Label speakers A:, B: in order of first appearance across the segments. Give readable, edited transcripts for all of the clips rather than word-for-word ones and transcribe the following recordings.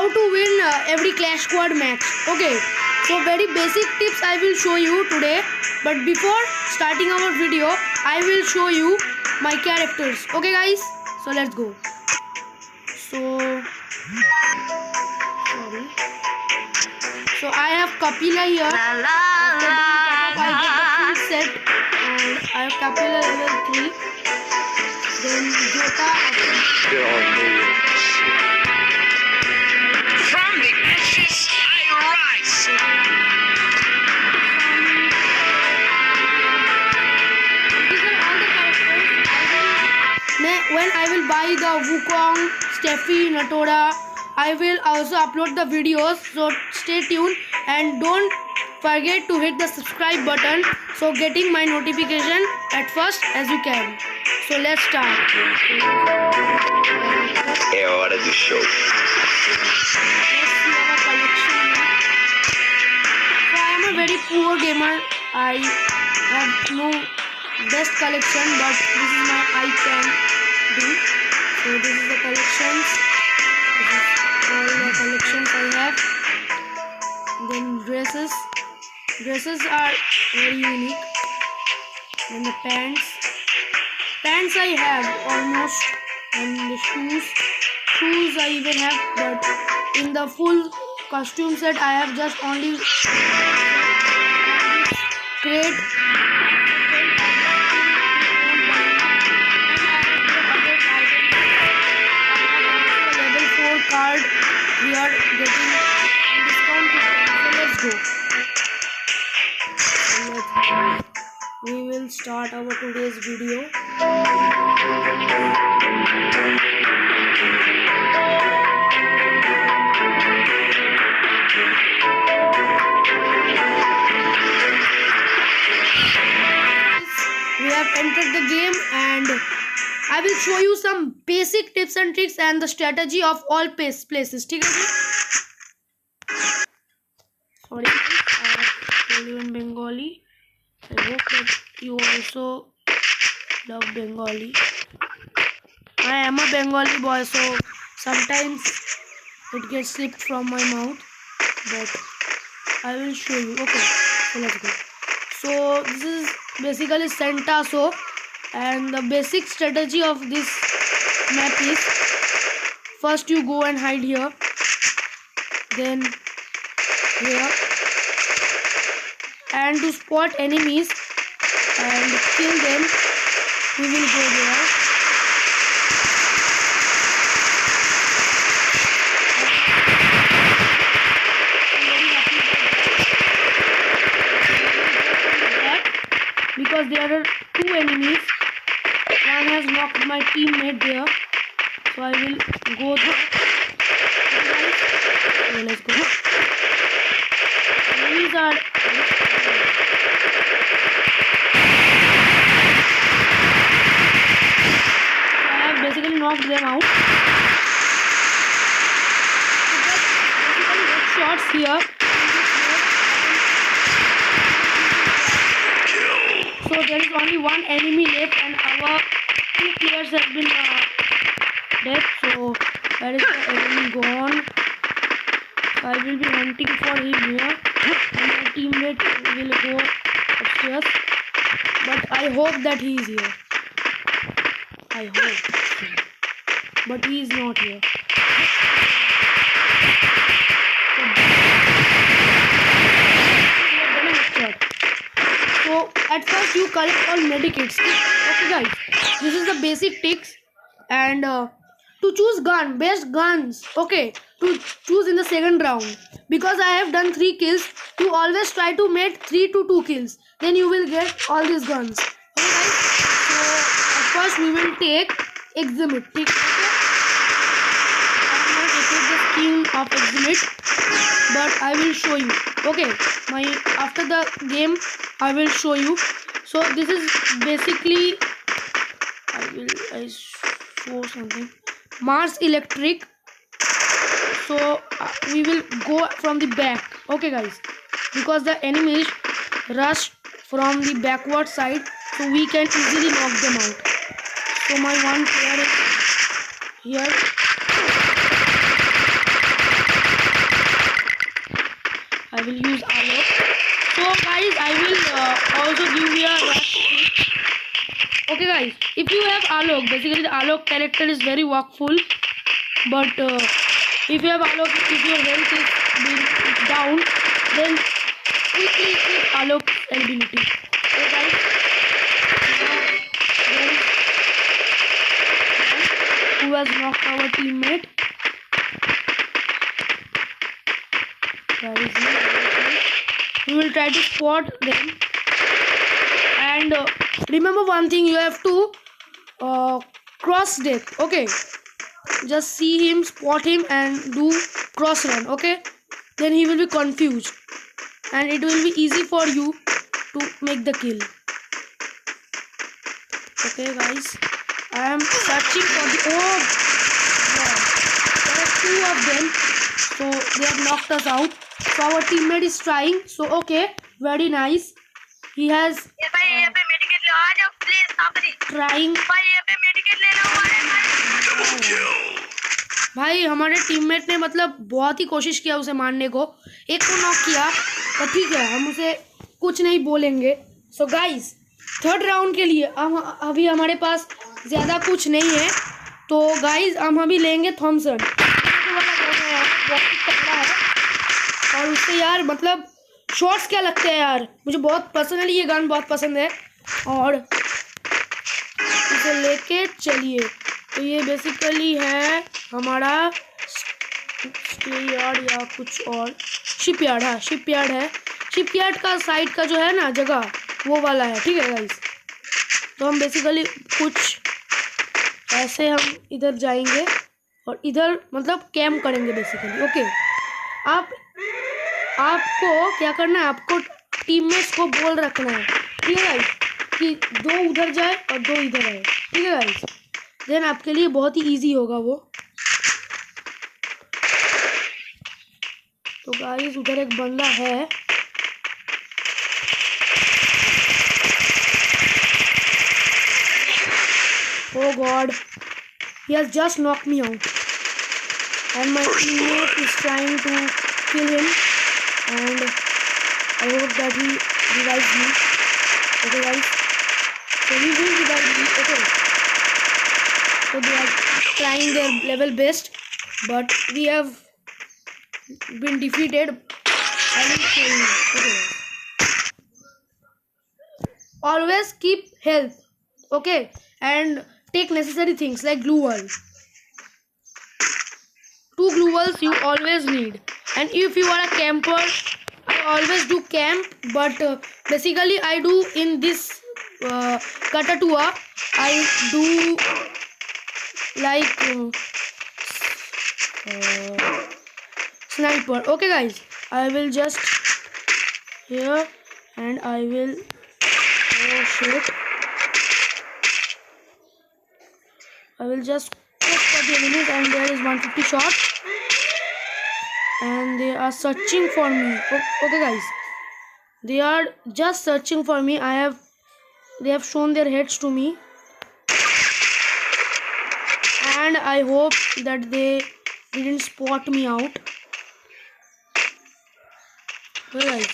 A: how to win every Clash Squad match. Okay, so very basic tips I will show you today. But before starting our video, I will show you my characters. Okay guys, so let's go. So I have Kapila here. I get the full set, and I have Kapila level 3. Then Jota.
B: From the ashes I rise.
A: These are all the characters. When I will buy the Wukong, Steffi, Natora, I will also upload the videos. So stay tuned and don't forget to hit the subscribe button, so getting my notification at first as you can. So let's start.
B: É hora do show.
A: Let's see our collection. So I am a very poor gamer. I have no best collection, but this is my I can do. So this is the collections. This is all the collections I have. Then dresses. Dresses are very unique. Then the pants. Pants I have almost. And the shoes. Shoes I even have, but in the full costume set I have just only great. Level 4 card we are getting discount coupon. So let's go. We will start our today's video. We have entered the game and I will show you some basic tips and tricks and the strategy of all places. ठीक है जी? Sorry, I have told you in Bengali. I hope that you also love Bengali. I am a Bengali boy, so sometimes it gets slipped from my mouth, but I will show you. Okay, so let's go. So this is basically Sentaso, and the basic strategy of this map is first you go and hide here, then here, and to spot enemies and kill them we will go there. Because there are two enemies, one has knocked my teammate there, so I will go there. So let's go. Enemies are basically knocked them out. Shots here. So there is only one enemy left, and our two players have been dead. So where is the enemy gone? I will be hunting for him here, and my teammate will go upstairs. But I hope that he is here. I hope. But he is not here. So at first you collect all medikits. Okay guys, this is the basic tricks, and to choose best guns, okay, to choose in the second round, because I have done 3 kills, you always try to make 3 to 2 kills, then you will get all these guns. Okay guys, so at first we will take Eximit. Okay? I am not taking the skin of Eximit, but I will show you. Okay, after the game I will show you. So this is basically I show something. Mars Electric. So we will go from the back. Okay guys, because the enemies rush from the backward side, so we can easily knock them out. So my one player is here. I will use Alok. So guys, I will also give you a okay guys, if you have Alok, basically the Alok character is very workful, but if you have Alok, if your health is being down, then quickly keep Alok ability. So guys, who has knocked our teammate? Where is he? We will try to spot them. And remember one thing, you have to cross deck. Okay, just see him, spot him, and do cross run. Okay, then he will be confused, and it will be easy for you to make the kill. Okay, guys, I am searching for the. Oh, God. There are two of them, so they have knocked us out. So our teammate is trying. So okay, very nice. He has trying. भाई हमारे teammate ने मतलब बहुत ही कोशिश किया उसे मारने को, एक को नॉक किया, तो ठीक है हम उसे कुछ नहीं बोलेंगे. सो गाइस, थर्ड राउंड के लिए अभी हमारे पास ज़्यादा कुछ नहीं है, तो गाइस हम अभी लेंगे थॉमसन. और उससे यार मतलब शॉट्स क्या लगते हैं यार, मुझे बहुत पर्सनली ये गन बहुत पसंद है, और इसे लेके चलिए. तो ये बेसिकली है हमारा स्टेयार्ड या कुछ और शिपयार्ड. हाँ, शिपयार्ड है. शिपयार्ड का साइड का जो है ना जगह, वो वाला है. ठीक है गाइस, तो हम बेसिकली कुछ ऐसे हम इधर जाएंगे और इधर मतलब कैम्प करेंगे बेसिकली. ओके, आपको क्या करना है, आपको टीममेट्स को बोल रखना है, ठीक है गाइस, कि दो उधर जाए और दो इधर आए. ठीक है गाइस, देन आपके लिए बहुत ही इजी होगा वो. तो गाइस उधर एक बंदा है. Oh God, he has just knocked me out, and my teammate is trying to kill him, and I hope that he revives me. Okay guys, so he will revive me. Okay, so they are trying their level best, but we have been defeated. I will show you. Okay, always keep health. Okay, and take necessary things like glue wall. 2 glue walls you always need. And if you are a camper, I always do camp, but basically I do in this Katatua, I do like sniper. Okay guys, I will just here, and I will, oh shit, I will just look for the enemies, and there is 150 shot, and they are searching for me. Okay guys, they are just searching for me. They have shown their heads to me, and I hope that they didn't spot me out. Okay guys,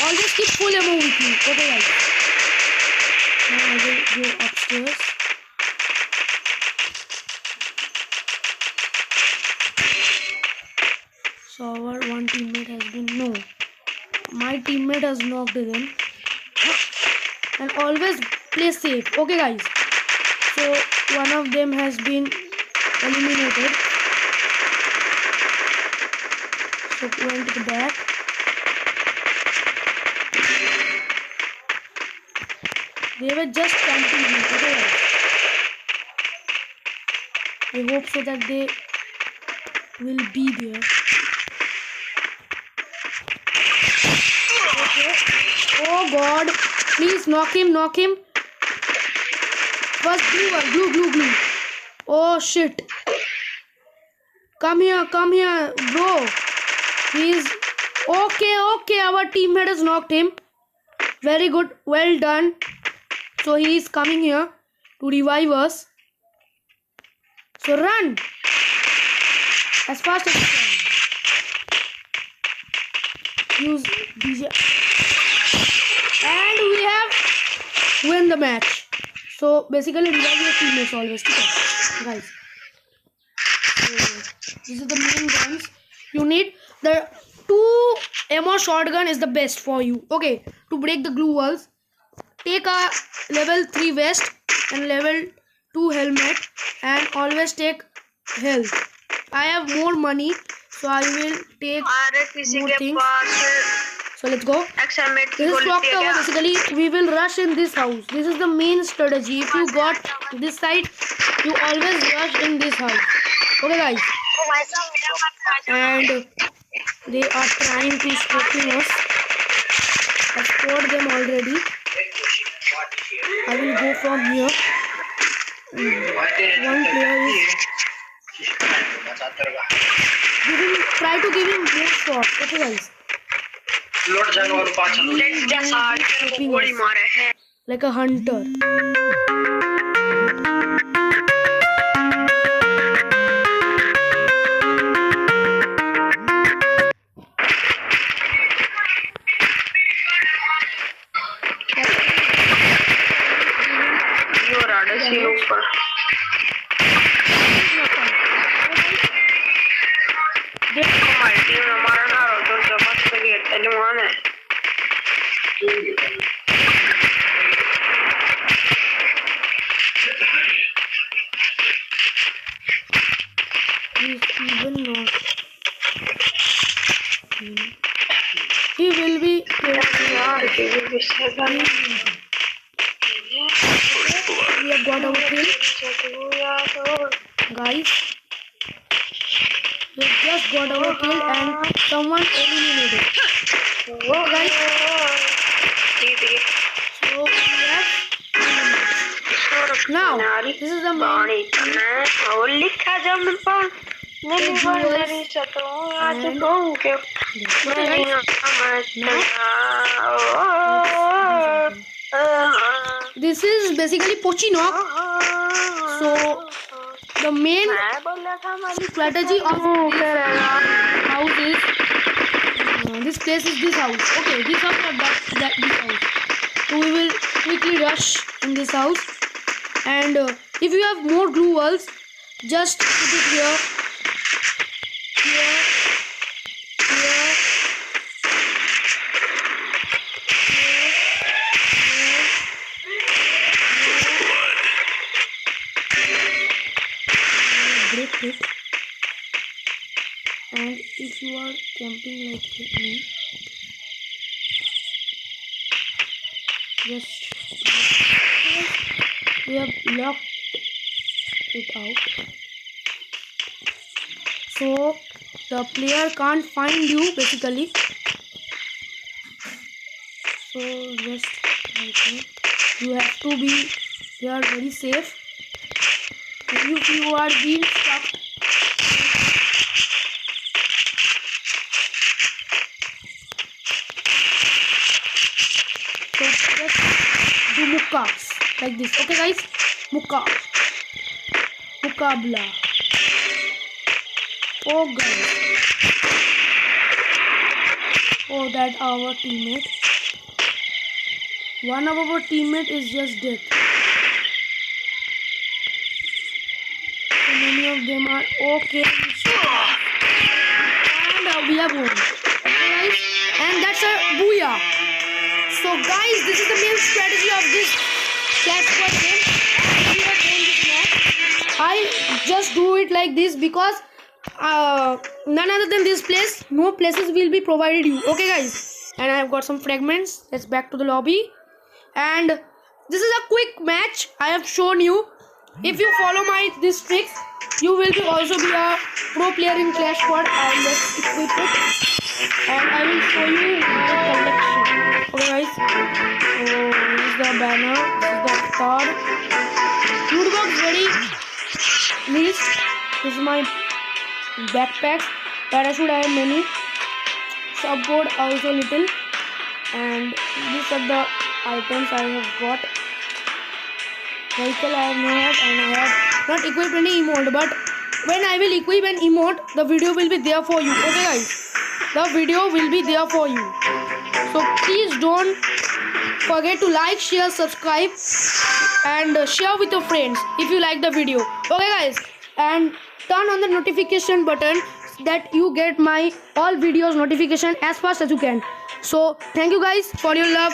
A: always keep full ammo with me. Okay guys, now I will go upstairs. So our one teammate has been, no, my teammate has knocked them. And always play safe. Okay guys, so one of them has been eliminated, so went to the back. They were just camping me. Okay guys, I hope so that they will be there. Oh God, please knock him, knock him. First glue. Oh shit. Come here, bro. He's okay. Our teammate has knocked him. Very good, well done. So he is coming here to revive us. So run as fast as you can. use DJ, and we have win the match. So basically revive your teammates always, okay, guys. So this is the main guns. You need the 2 ammo shotgun is the best for you. Okay, to break the glue walls, take a level 3 vest and level 2 helmet, and always take health. I have more money, so I will take more things. So let's go. This is clock tower. Basically, we will rush in this house. This is the main strategy. If you got this side, you always rush in this house. Okay, guys. And they are trying to stalking us. I scored them already. I will go from here. One player is try to give him more shots. Okay, guys. Like a hunter. He will be we have got our kill, guys. We have just got our kill and someone eliminated. Guys, so yes. Now this is the main. This is basically Pochinok. So the main strategy of this house is this place is this house. Okay, this house or that this house. So we will quickly rush in this house, and if you have more glue walls, just put it here. Break it, and if you are camping like me, just we have locked it out, so the player can't find you basically. So just you have to be here very safe. If you are being stuck, so just do mukas like this. Okay, guys, mukabla. Oh, guys. Oh, that our teammate. One of our teammate is just dead. Many of them are okay, and we have won. Okay, guys, and that's a booyah. So guys, this is the main strategy of this Clash Squad game. We are playing this match. I just do it like this because none other than this place, no places will be provided you. Okay, guys, and I have got some fragments. Let's back to the lobby, and this is a quick match I have shown you. If you follow this tricks, you will be also be a pro player in Clash Squad. And let's equip it, and I will show you my collection. Okay, guys. So this is the banner. This is the card. Loot box ready. List. This is my backpack. Parachute I have many. Subboard also little. And these are the items I have got. Vehicle I have not, and I have not equipped any emote, but when I will equip an emote, the video will be there for you. Okay, guys. the video will be there for you. So please don't forget to like, share, subscribe, and share with your friends if you like the video. Okay guys, and turn on the notification button that you get my all videos notification as fast as you can. So thank you guys for your love,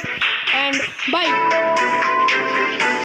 A: and bye.